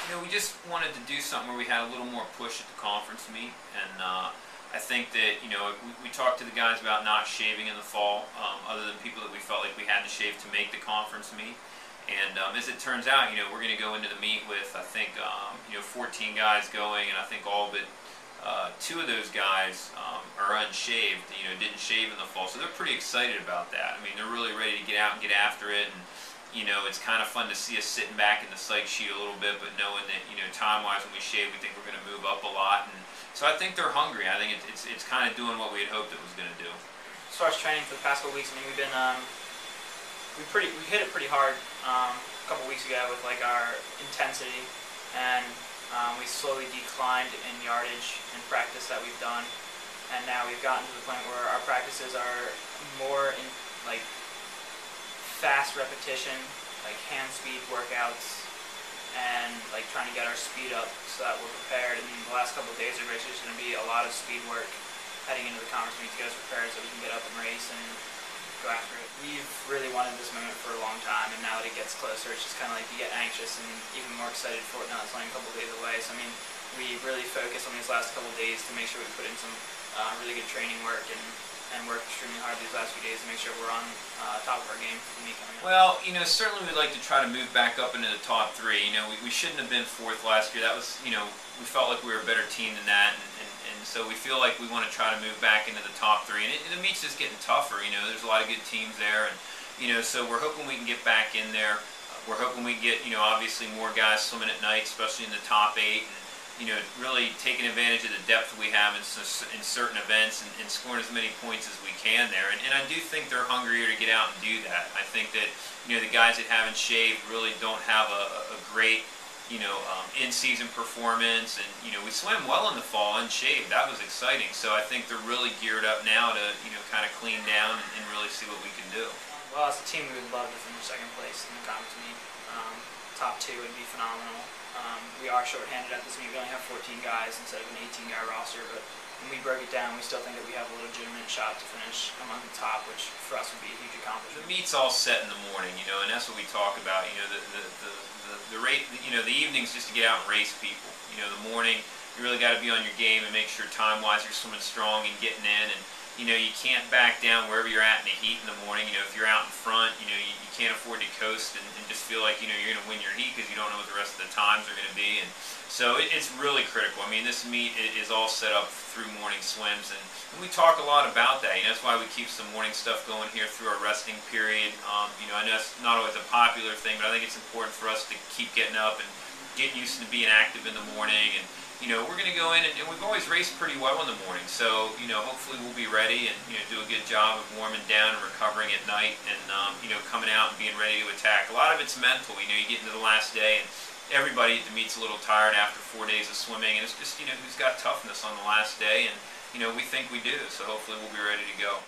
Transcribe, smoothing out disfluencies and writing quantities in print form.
We just wanted to do something where we had a little more push at the conference meet, and I think that we talked to the guys about not shaving in the fall, other than people that we felt like we had to shave to make the conference meet. And as it turns out, we're going to go into the meet with, I think, 14 guys going, and I think all but two of those guys are unshaved. Didn't shave in the fall, so they're pretty excited about that. I mean, they're really ready to get out and get after it, and it's kind of fun to see us sitting back in the psych sheet a little bit, but knowing that time-wise when we shave, we think we're going to move up a lot, and so I think they're hungry. I think it's kind of doing what we had hoped it was going to do. As far as training for the past couple weeks, I mean, we've been we hit it pretty hard a couple weeks ago with like our intensity, and we slowly declined in yardage and practice that we've done, and now we've gotten to the point where our practices are more in like fast repetition, like hand speed workouts, and like trying to get our speed up so that we're prepared. And the last couple of days are basically just going to be a lot of speed work heading into the conference meet to get us prepared so we can get up and race and go after it. We've really wanted this moment for a long time, and now that it gets closer, it's just kind of like you get anxious and even more excited for it now it's only a couple of days away. So I mean, we really focus on these last couple of days to make sure we put in some really good training work and work extremely hard these last few days to make sure we're on top of our game for the meet coming up. Well, certainly we'd like to try to move back up into the top three. We shouldn't have been fourth last year. That was, we felt like we were a better team than that, and so we feel like we want to try to move back into the top three. And the meet's just getting tougher. There's a lot of good teams there, and so we're hoping we can get back in there. We're hoping we get, obviously more guys swimming at night, especially in the top 8. Really taking advantage of the depth we have in certain events and scoring as many points as we can there. And I do think they're hungrier to get out and do that. I think that, the guys that haven't shaved really don't have a great, in-season performance. And, we swam well in the fall unshaved. That was exciting. So I think they're really geared up now to, kind of clean down and really see what we can do. Well, as a team, we would love to finish second place in the conference meet. Top 2 would be phenomenal. We are shorthanded at this meet. We only have 14 guys instead of an 18-guy roster, but when we broke it down, we still think that we have a legitimate shot to finish among the top, which for us would be a huge accomplishment. The meet's all set in the morning, and that's what we talk about. The evening's just to get out and race people. The morning, you really got to be on your game and make sure time-wise you're swimming strong and getting in, and you can't back down wherever you're at in the heat in the morning. If you're out in front, you can't afford to coast and just feel like you're going to win your heat because you don't know what the rest of the times are going to be. And so it's really critical. I mean, this meet is all set up through morning swims, and we talk a lot about that. That's why we keep some morning stuff going here through our resting period. I know it's not always a popular thing, but I think it's important for us to keep getting up and getting used to being active in the morning. And we're going to go in, and we've always raced pretty well in the morning, so hopefully we'll be ready and do a good job of warming down and recovering at night, and coming out and being ready to attack. A lot of it's mental. You get into the last day, and everybody at the meet's a little tired after 4 days of swimming, and it's just who's got toughness on the last day, and we think we do, so hopefully we'll be ready to go.